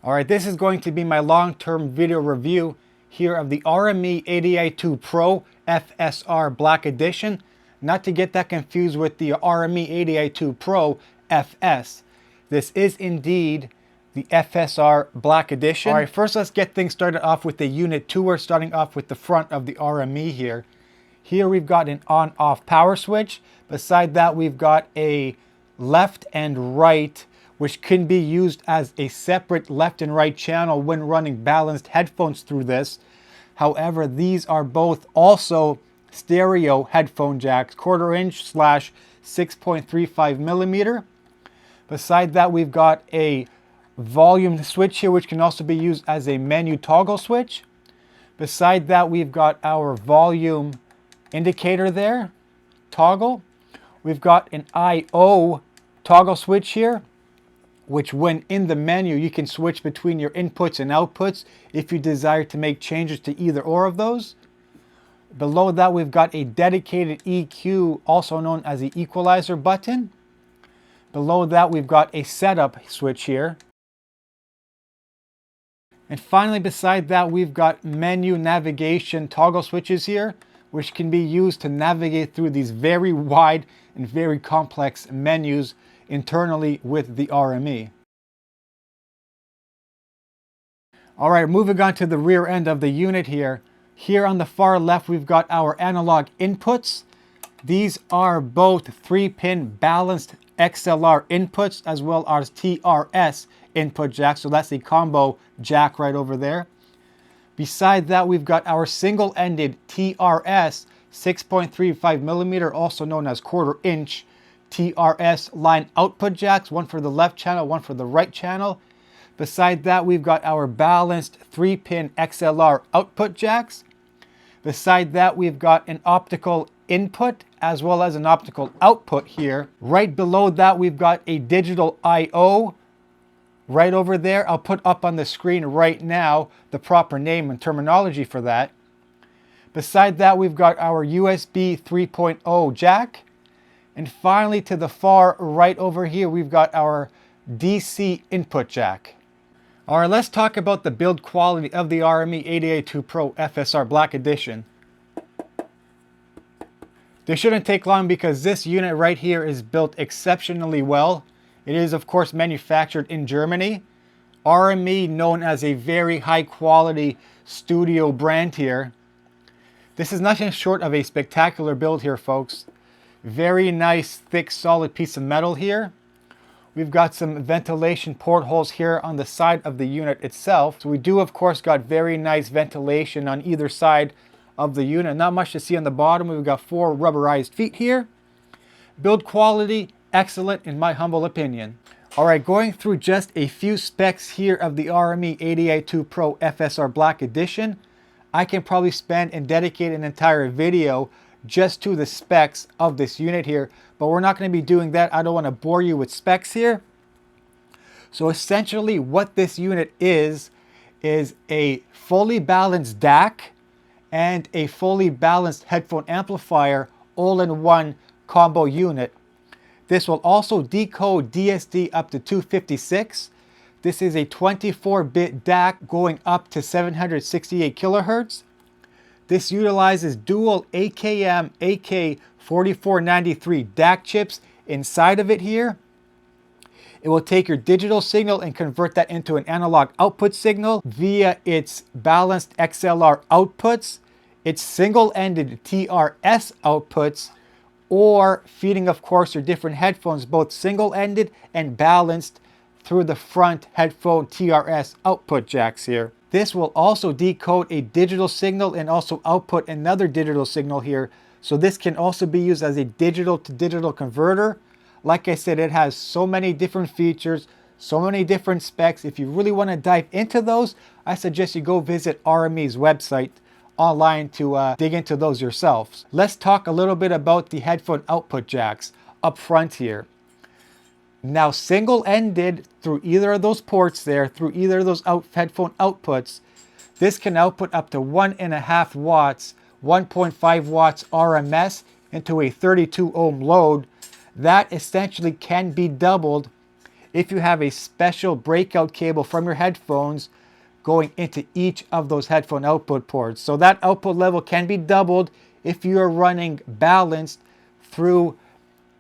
Alright, this is going to be my long-term video review here of the RME ADI-2 Pro FSR Black Edition. Not to get that confused with the RME ADI-2 Pro FS. This is indeed the FSR Black Edition. Alright, first let's get things started off with the unit tour, starting off with the front of the RME here. Here we've got an on-off power switch. Beside that we've got a left and right, which can be used as a separate left and right channel when running balanced headphones through this. However, these are both also stereo headphone jacks, 1/4 inch / 6.35 millimeter. Beside that, we've got a volume switch here, which can also be used as a menu toggle switch. Beside that, we've got our volume indicator there, toggle. We've got an I/O toggle switch here, which when in the menu, you can switch between your inputs and outputs if you desire to make changes to either or of those. Below that, we've got a dedicated EQ, also known as the equalizer button. Below that, we've got a setup switch here. And finally, beside that, we've got menu navigation toggle switches here, which can be used to navigate through these very wide and very complex menus internally with the RME. Alright, moving on to the rear end of the unit here. Here on the far left, we've got our analog inputs. These are both 3-pin balanced XLR inputs as well as TRS input jack. So that's a combo jack right over there. Beside that, we've got our single-ended TRS 6.35 millimeter, also known as 1/4 inch TRS line output jacks, one for the left channel, one for the right channel. Beside that, we've got our balanced 3-pin XLR output jacks. Beside that, we've got an optical input as well as an optical output here. Right below that, we've got a digital I/O right over there. I'll put up on the screen right now the proper name and terminology for that. Beside that, we've got our USB 3.0 jack. And finally, to the far right over here, we've got our DC input jack. All right, let's talk about the build quality of the RME ADI-2 Pro FSR Black Edition. This shouldn't take long because this unit right here is built exceptionally well. It is, of course, manufactured in Germany. RME, known as a very high quality studio brand here. This is nothing short of a spectacular build here, folks. Very nice, thick, solid piece of metal here. We've got some ventilation portholes here on the side of the unit itself. So we do, of course, got very nice ventilation on either side of the unit. Not much to see on the bottom. We've got 4 rubberized feet here. Build quality, excellent in my humble opinion. Alright, going through just a few specs here of the RME ADI-2 Pro FSR Black Edition. I can probably spend and dedicate an entire video just to the specs of this unit here, but we're not going to be doing that. I don't want to bore you with specs here. So essentially what this unit is a fully balanced DAC and a fully balanced headphone amplifier all in one combo unit. This will also decode DSD up to 256. This is a 24-bit DAC going up to 768 kilohertz. This utilizes dual AKM AK4493 DAC chips inside of it here. It will take your digital signal and convert that into an analog output signal via its balanced XLR outputs, its single-ended TRS outputs, or feeding, of course, your different headphones, both single-ended and balanced through the front headphone TRS output jacks here. This will also decode a digital signal and also output another digital signal here. So this can also be used as a digital to digital converter. Like I said, it has so many different features, so many different specs. If you really want to dive into those, I suggest you go visit RME's website online to dig into those yourselves. Let's talk a little bit about the headphone output jacks up front here. Now, single-ended through either of those ports there, through either of those headphone outputs, this can output up to 1.5 watts, 1.5 watts RMS into a 32 ohm load. That essentially can be doubled if you have a special breakout cable from your headphones going into each of those headphone output ports. So that output level can be doubled if you are running balanced through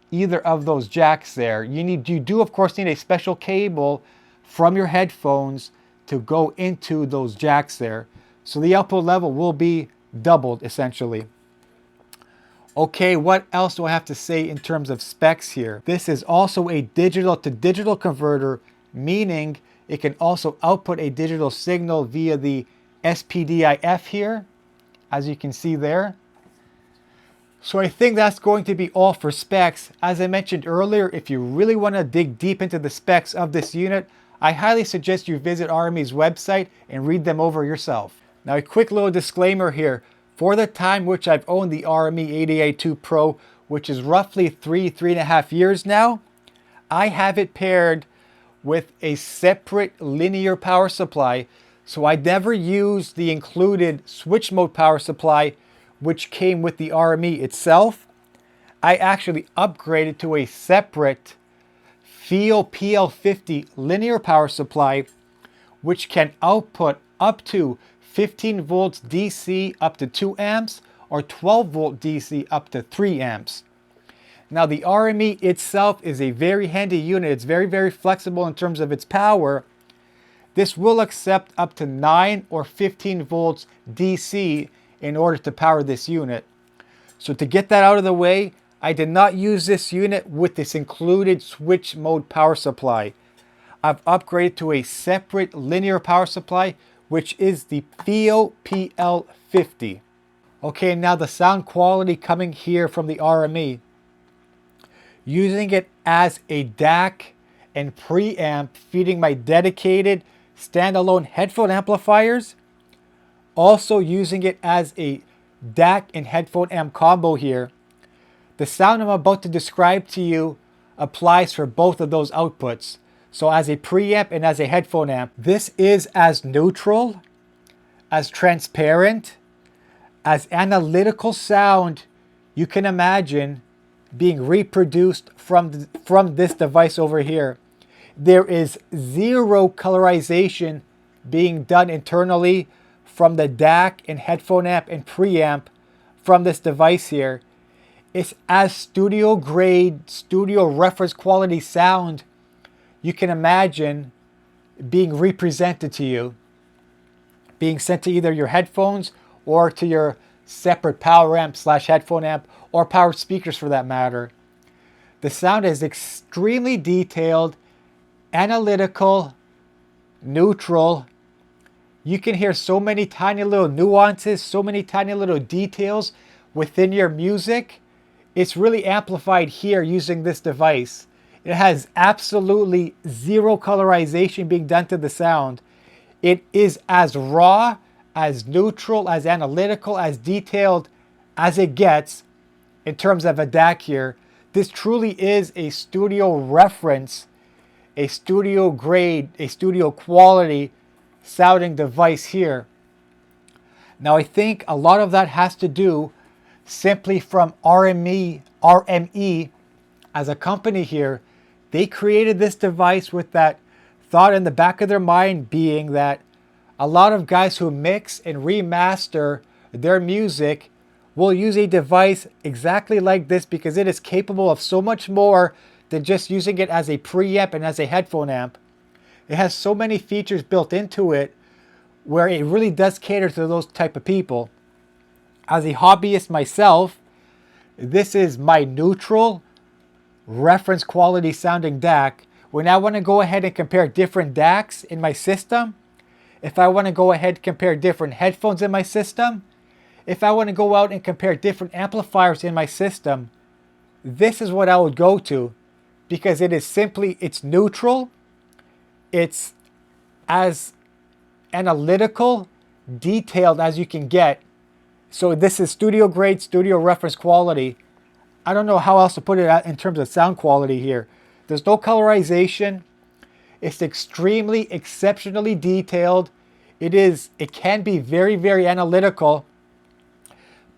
either of those jacks there. You do of course need a special cable from your headphones to go into those jacks there. So the output level will be doubled essentially. Okay, what else do I have to say in terms of specs here? This is also a digital to digital converter, meaning it can also output a digital signal via the SPDIF here, as you can see there. So I think that's going to be all for specs. As I mentioned earlier, if you really want to dig deep into the specs of this unit, I highly suggest you visit RME's website and read them over yourself. Now a quick little disclaimer here. For the time which I've owned the RME ADI-2 Pro, which is roughly 3.5 years now, I have it paired with a separate linear power supply. So I never used the included switch mode power supply which came with the RME itself. I actually upgraded to a separate FEO PL50 linear power supply which can output up to 15 volts DC up to 2 amps or 12 volt DC up to 3 amps. Now the RME itself is a very handy unit. It's very flexible in terms of its power. This will accept up to 9 or 15 volts DC in order to power this unit. So to get that out of the way, I did not use this unit with this included switch mode power supply. I've upgraded to a separate linear power supply, which is the FEO PL50. Okay, now the sound quality coming here from the RME. Using it as a DAC and preamp, feeding my dedicated standalone headphone amplifiers. Also using it as a DAC and headphone amp combo here. The sound I'm about to describe to you applies for both of those outputs. So as a preamp and as a headphone amp, this is as neutral, as transparent, as analytical sound you can imagine being reproduced from this device over here. There is zero colorization being done internally from the DAC and headphone amp and preamp from this device here. It's as studio grade, studio reference quality sound you can imagine being represented to you, being sent to either your headphones or to your separate power amp / headphone amp or power speakers for that matter. The sound is extremely detailed, analytical, neutral. You can hear so many tiny little nuances, so many tiny little details within your music. It's really amplified here using this device. It has absolutely zero colorization being done to the sound. It is as raw, as neutral, as analytical, as detailed as it gets in terms of a DAC here. This truly is a studio reference, a studio grade, a studio quality sounding device here. Now I think a lot of that has to do simply from RME as a company here. They created this device with that thought in the back of their mind, being that a lot of guys who mix and remaster their music will use a device exactly like this because it is capable of so much more than just using it as a preamp and as a headphone amp. It has so many features built into it where it really does cater to those type of people. As a hobbyist myself, this is my neutral reference quality sounding DAC. When I want to go ahead and compare different DACs in my system, if I want to go ahead and compare different headphones in my system, if I want to go out and compare different amplifiers in my system, this is what I would go to because it is simply, it's neutral, it's as analytical, detailed as you can get. So this is studio grade, studio reference quality. I don't know how else to put it in terms of sound quality here. There's no colorization. It's extremely, exceptionally detailed. It can be very analytical,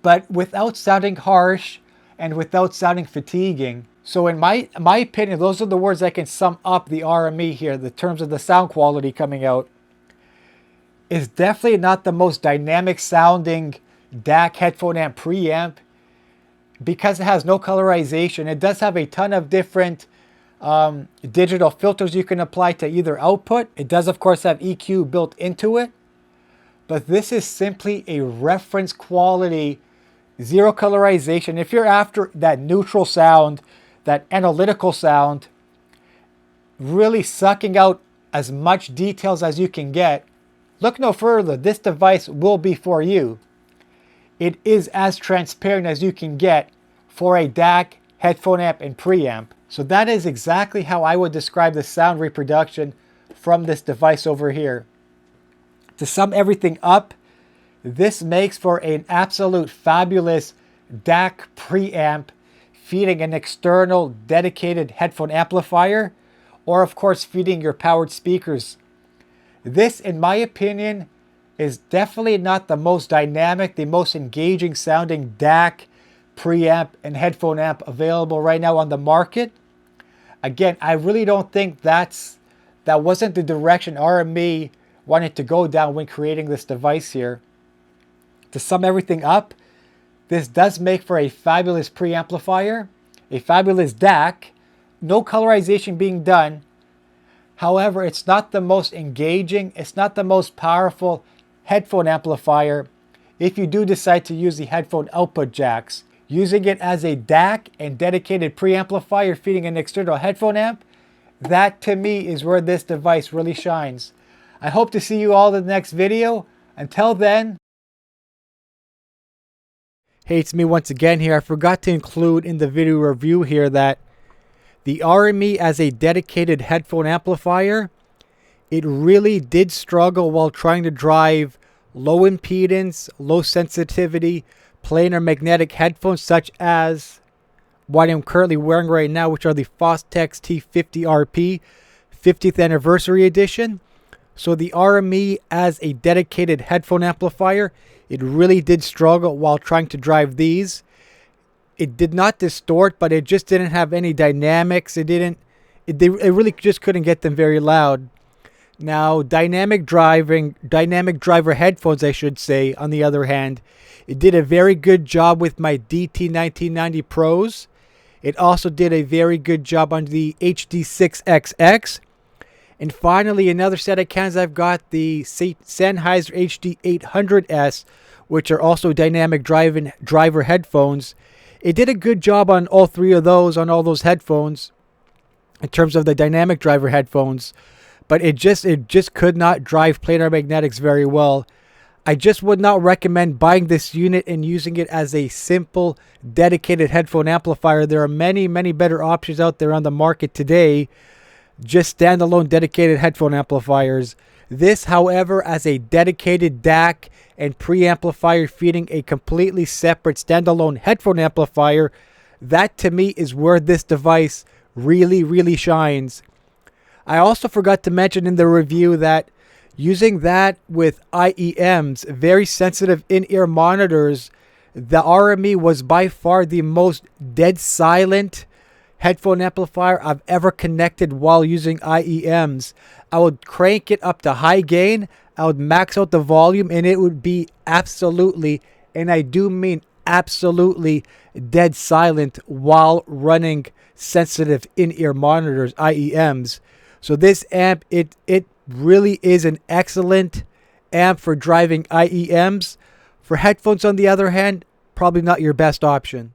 but without sounding harsh and without sounding fatiguing. So in my opinion, those are the words that can sum up the RME here, the terms of the sound quality coming out. It's definitely not the most dynamic sounding DAC headphone amp preamp because it has no colorization. It does have a ton of different digital filters you can apply to either output. It does, of course, have EQ built into it. But this is simply a reference quality, zero colorization. If you're after that neutral sound, that analytical sound, really sucking out as much details as you can get, look no further. This device will be for you. It is as transparent as you can get for a DAC, headphone amp, and preamp. So that is exactly how I would describe the sound reproduction from this device over here. To sum everything up, this makes for an absolute fabulous DAC preamp feeding an external dedicated headphone amplifier, or of course feeding your powered speakers. This, in my opinion, is definitely not the most dynamic, the most engaging sounding DAC, preamp, and headphone amp available right now on the market. Again, I really don't think that wasn't the direction RME wanted to go down when creating this device here. To sum everything up, this does make for a fabulous preamplifier, a fabulous DAC, no colorization being done. However, it's not the most engaging, it's not the most powerful headphone amplifier if you do decide to use the headphone output jacks. Using it as a DAC and dedicated preamplifier feeding an external headphone amp, that to me is where this device really shines. I hope to see you all in the next video. Until then, hey, it's me once again here. I forgot to include in the video review here that the RME as a dedicated headphone amplifier, it really did struggle while trying to drive low impedance, low sensitivity, planar magnetic headphones such as what I'm currently wearing right now, which are the Fostex T50RP 50th Anniversary Edition. So the RME as a dedicated headphone amplifier, it really did struggle while trying to drive these. It did not distort, but it just didn't have any dynamics. It really just couldn't get them very loud. Now, dynamic driver headphones, I should say, on the other hand, it did a very good job with my DT1990 Pros. It also did a very good job on the HD6XX. And finally, another set of cans, I've got the Sennheiser HD800S, which are also dynamic driver headphones. It did a good job on all three of those, on all those headphones, in terms of the dynamic driver headphones. But it just could not drive planar magnetics very well. I just would not recommend buying this unit and using it as a simple, dedicated headphone amplifier. There are many, many better options out there on the market today. Just standalone dedicated headphone amplifiers. This, however, as a dedicated DAC and preamplifier feeding a completely separate standalone headphone amplifier, that to me is where this device really, really shines. I also forgot to mention in the review that using that with IEMs, very sensitive in-ear monitors, the RME was by far the most dead silent headphone amplifier I've ever connected while using IEMs. I would crank it up to high gain, I would max out the volume, and it would be absolutely, and I do mean absolutely, dead silent while running sensitive in-ear monitors, IEMs. So this amp, it really is an excellent amp for driving IEMs. For headphones, on the other hand, probably not your best option.